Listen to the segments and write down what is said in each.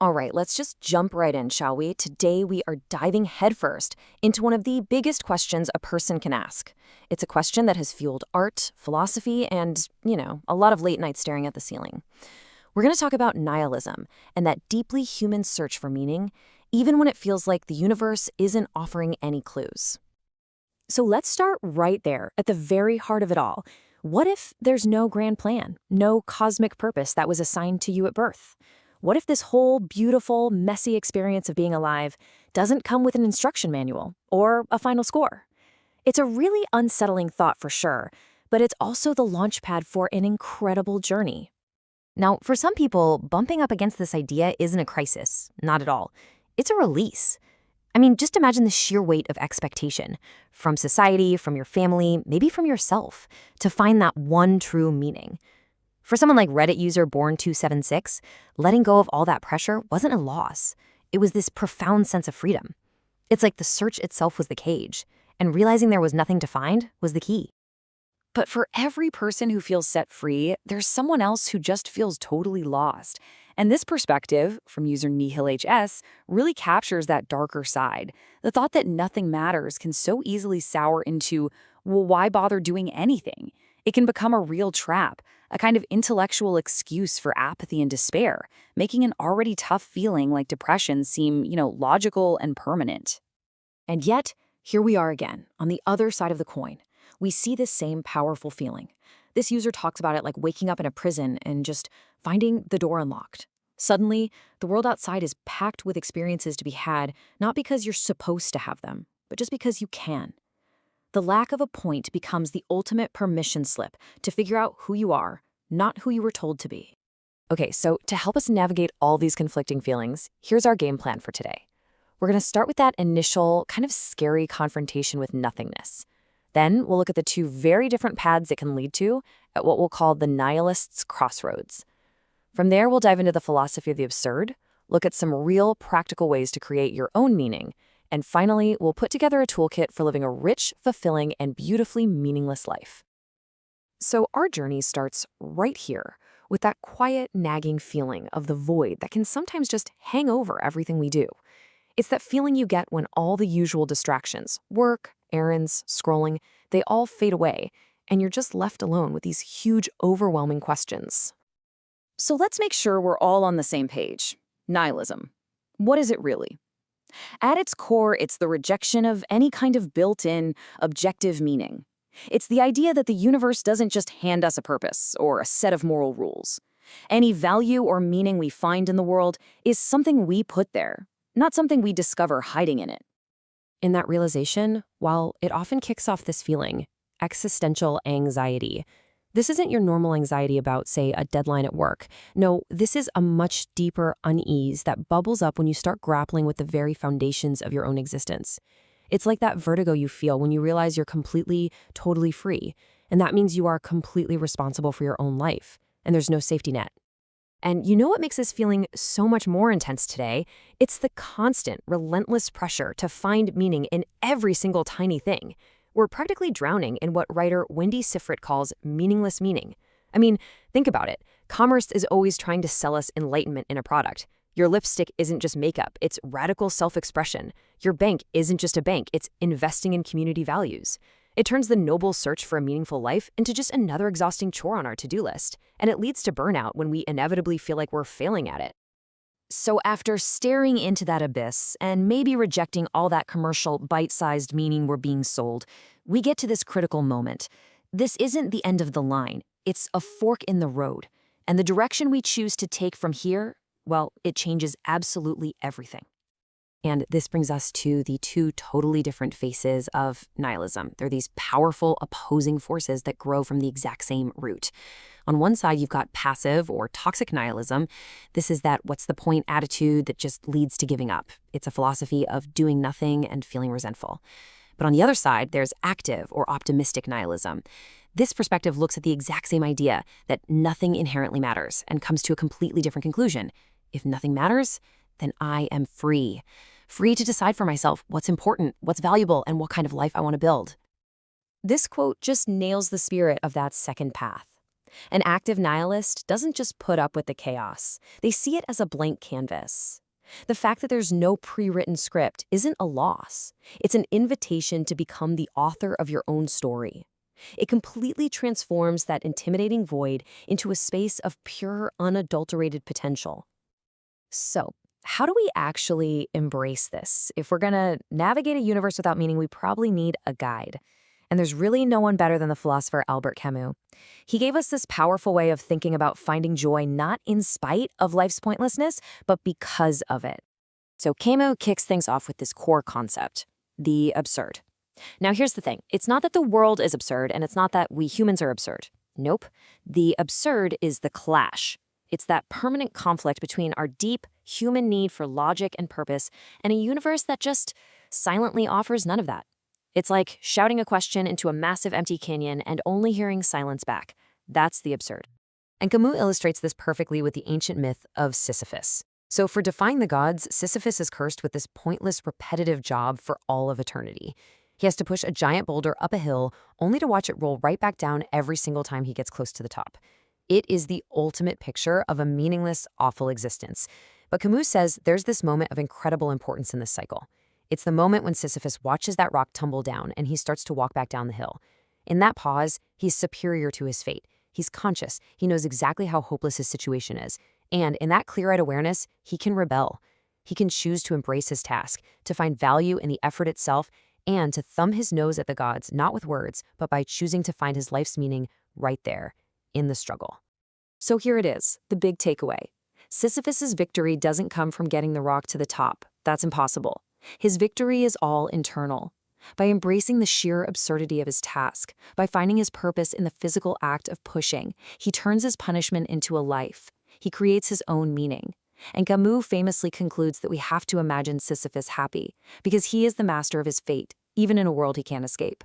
All right, let's just jump right in, shall we? Today we are diving headfirst into one of the biggest questions a person can ask. It's a question that has fueled art, philosophy, and, a lot of late night staring at the ceiling. We're going to talk about nihilism and that deeply human search for meaning, even when it feels like the universe isn't offering any clues. So let's start right there, at the very heart of it all. What if there's no grand plan, no cosmic purpose that was assigned to you at birth? What if this whole beautiful, messy experience of being alive doesn't come with an instruction manual or a final score? It's a really unsettling thought for sure, but it's also the launchpad for an incredible journey. Now, for some people, bumping up against this idea isn't a crisis, not at all. It's a release. I mean, just imagine the sheer weight of expectation from society, from your family, maybe from yourself, to find that one true meaning. For someone like Reddit user Born276, letting go of all that pressure wasn't a loss. It was this profound sense of freedom. It's like the search itself was the cage, and realizing there was nothing to find was the key. But for every person who feels set free, there's someone else who just feels totally lost. And this perspective, from user NihilHS, really captures that darker side. The thought that nothing matters can so easily sour into, well, why bother doing anything? It can become a real trap, a kind of intellectual excuse for apathy and despair, making an already tough feeling like depression seem, logical and permanent. And yet, here we are again, on the other side of the coin. We see this same powerful feeling. This user talks about it like waking up in a prison and just finding the door unlocked. Suddenly, the world outside is packed with experiences to be had, not because you're supposed to have them, but just because you can. The lack of a point becomes the ultimate permission slip to figure out who you are, not who you were told to be. Okay, so to help us navigate all these conflicting feelings, here's our game plan for today. We're going to start with that initial, kind of scary confrontation with nothingness. Then we'll look at the two very different paths it can lead to at what we'll call the nihilist's crossroads. From there, we'll dive into the philosophy of the absurd, look at some real practical ways to create your own meaning, and finally, we'll put together a toolkit for living a rich, fulfilling, and beautifully meaningless life. So our journey starts right here, with that quiet, nagging feeling of the void that can sometimes just hang over everything we do. It's that feeling you get when all the usual distractions, work, errands, scrolling, they all fade away, and you're just left alone with these huge, overwhelming questions. So let's make sure we're all on the same page. Nihilism. What is it really? At its core, it's the rejection of any kind of built-in, objective meaning. It's the idea that the universe doesn't just hand us a purpose or a set of moral rules. Any value or meaning we find in the world is something we put there, not something we discover hiding in it. In that realization, while it often kicks off this feeling, existential anxiety, this isn't your normal anxiety about, say, a deadline at work. No, this is a much deeper unease that bubbles up when you start grappling with the very foundations of your own existence. It's like that vertigo you feel when you realize you're completely, totally free, and that means you are completely responsible for your own life, and there's no safety net. And you know what makes this feeling so much more intense today? It's the constant, relentless pressure to find meaning in every single tiny thing. We're practically drowning in what writer Wendy Sifrit calls meaningless meaning. I mean, think about it. Commerce is always trying to sell us enlightenment in a product. Your lipstick isn't just makeup, it's radical self-expression. Your bank isn't just a bank, it's investing in community values. It turns the noble search for a meaningful life into just another exhausting chore on our to-do list, and it leads to burnout when we inevitably feel like we're failing at it. So after staring into that abyss and maybe rejecting all that commercial, bite-sized meaning we're being sold, we get to this critical moment. This isn't the end of the line. It's a fork in the road. And the direction we choose to take from here, well, it changes absolutely everything. And this brings us to the two totally different faces of nihilism. They're these powerful opposing forces that grow from the exact same root. On one side, you've got passive or toxic nihilism. This is that what's the point attitude that just leads to giving up. It's a philosophy of doing nothing and feeling resentful. But on the other side, there's active or optimistic nihilism. This perspective looks at the exact same idea that nothing inherently matters and comes to a completely different conclusion. If nothing matters, then I am free. Free to decide for myself what's important, what's valuable, and what kind of life I want to build. This quote just nails the spirit of that second path. An active nihilist doesn't just put up with the chaos. They see it as a blank canvas. The fact that there's no pre-written script isn't a loss. It's an invitation to become the author of your own story. It completely transforms that intimidating void into a space of pure, unadulterated potential. So, how do we actually embrace this? If we're going to navigate a universe without meaning, we probably need a guide. And there's really no one better than the philosopher Albert Camus. He gave us this powerful way of thinking about finding joy not in spite of life's pointlessness, but because of it. So Camus kicks things off with this core concept, the absurd. Now here's the thing. It's not that the world is absurd, and it's not that we humans are absurd. Nope. The absurd is the clash. It's that permanent conflict between our deep human need for logic and purpose and a universe that just silently offers none of that. It's like shouting a question into a massive empty canyon and only hearing silence back. That's the absurd. And Camus illustrates this perfectly with the ancient myth of Sisyphus. So for defying the gods, Sisyphus is cursed with this pointless, repetitive job for all of eternity. He has to push a giant boulder up a hill only to watch it roll right back down every single time he gets close to the top. It is the ultimate picture of a meaningless, awful existence. But Camus says there's this moment of incredible importance in this cycle. It's the moment when Sisyphus watches that rock tumble down and he starts to walk back down the hill. In that pause, he's superior to his fate. He's conscious. He knows exactly how hopeless his situation is. And in that clear-eyed awareness, he can rebel. He can choose to embrace his task, to find value in the effort itself, and to thumb his nose at the gods, not with words, but by choosing to find his life's meaning right there, in the struggle. So here it is, the big takeaway. Sisyphus's victory doesn't come from getting the rock to the top. That's impossible. His victory is all internal. By embracing the sheer absurdity of his task, by finding his purpose in the physical act of pushing, he turns his punishment into a life. He creates his own meaning. And Camus famously concludes that we have to imagine Sisyphus happy, because he is the master of his fate, even in a world he can't escape.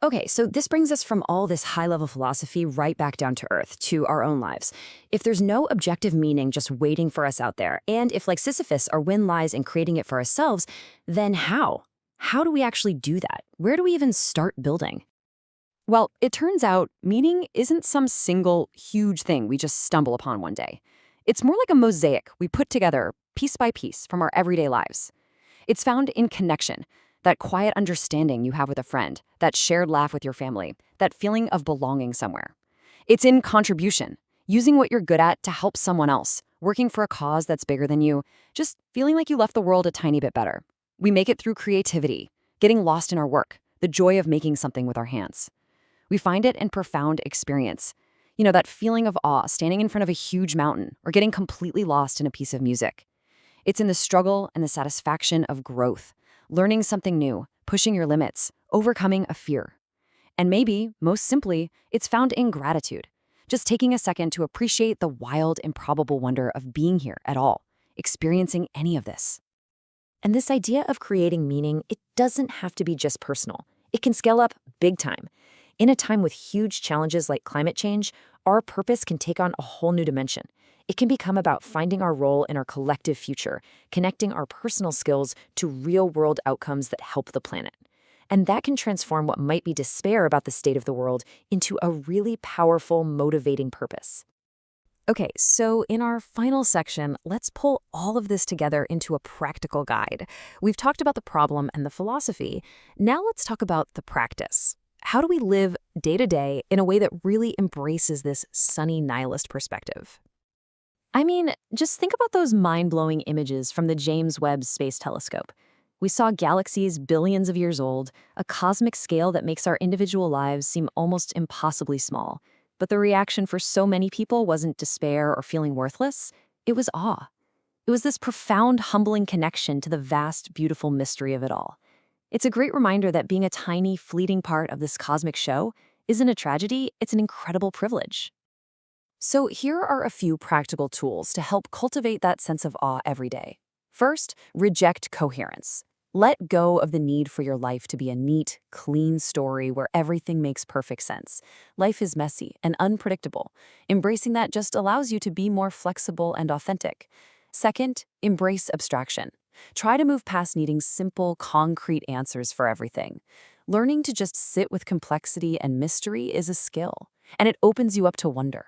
Okay, so this brings us from all this high-level philosophy right back down to earth, to our own lives. If there's no objective meaning just waiting for us out there, and if, like Sisyphus, our win lies in creating it for ourselves, then how? How do we actually do that? Where do we even start building? Well, it turns out meaning isn't some single, huge thing we just stumble upon one day. It's more like a mosaic we put together piece by piece from our everyday lives. It's found in connection, that quiet understanding you have with a friend, that shared laugh with your family, that feeling of belonging somewhere. It's in contribution, using what you're good at to help someone else, working for a cause that's bigger than you, just feeling like you left the world a tiny bit better. We make it through creativity, getting lost in our work, the joy of making something with our hands. We find it in profound experience. You know, that feeling of awe standing in front of a huge mountain or getting completely lost in a piece of music. It's in the struggle and the satisfaction of growth, learning something new, pushing your limits, overcoming a fear. And maybe, most simply, it's found in gratitude. Just taking a second to appreciate the wild, improbable wonder of being here at all, experiencing any of this. And this idea of creating meaning, it doesn't have to be just personal. It can scale up big time. In a time with huge challenges like climate change, our purpose can take on a whole new dimension. It can become about finding our role in our collective future, connecting our personal skills to real-world outcomes that help the planet. And that can transform what might be despair about the state of the world into a really powerful, motivating purpose. Okay, so in our final section, let's pull all of this together into a practical guide. We've talked about the problem and the philosophy. Now let's talk about the practice. How do we live day to day in a way that really embraces this sunny nihilist perspective? I mean, just think about those mind-blowing images from the James Webb Space Telescope. We saw galaxies billions of years old, a cosmic scale that makes our individual lives seem almost impossibly small. But the reaction for so many people wasn't despair or feeling worthless. It was awe. It was this profound, humbling connection to the vast, beautiful mystery of it all. It's a great reminder that being a tiny, fleeting part of this cosmic show isn't a tragedy, it's an incredible privilege. So here are a few practical tools to help cultivate that sense of awe every day. First, reject coherence. Let go of the need for your life to be a neat, clean story where everything makes perfect sense. Life is messy and unpredictable. Embracing that just allows you to be more flexible and authentic. Second, embrace abstraction. Try to move past needing simple, concrete answers for everything. Learning to just sit with complexity and mystery is a skill. and it opens you up to wonder.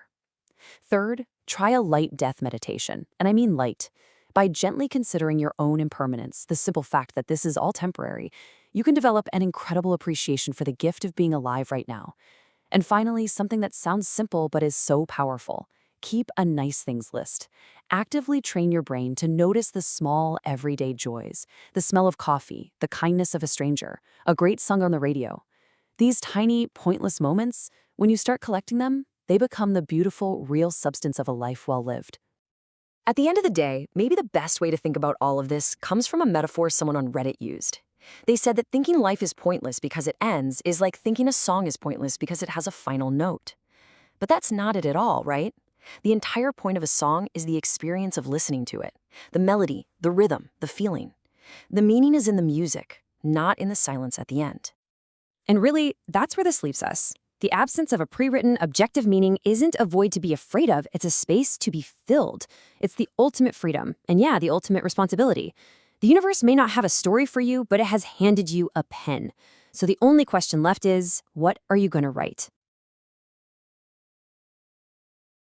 Third, try a light death meditation, and I mean light. By gently considering your own impermanence, the simple fact that this is all temporary, you can develop an incredible appreciation for the gift of being alive right now. And finally, something that sounds simple but is so powerful. Keep a nice things list. Actively train your brain to notice the small, everyday joys, the smell of coffee, the kindness of a stranger, a great song on the radio. These tiny, pointless moments, when you start collecting them, they become the beautiful, real substance of a life well lived. At the end of the day, maybe the best way to think about all of this comes from a metaphor someone on Reddit used. They said that thinking life is pointless because it ends is like thinking a song is pointless because it has a final note. But that's not it at all, right? The entire point of a song is the experience of listening to it. The melody, the rhythm, the feeling. The meaning is in the music, not in the silence at the end. And really, that's where this leaves us. The absence of a pre-written, objective meaning isn't a void to be afraid of, it's a space to be filled. It's the ultimate freedom, and yeah, the ultimate responsibility. The universe may not have a story for you, but it has handed you a pen. So the only question left is, what are you going to write?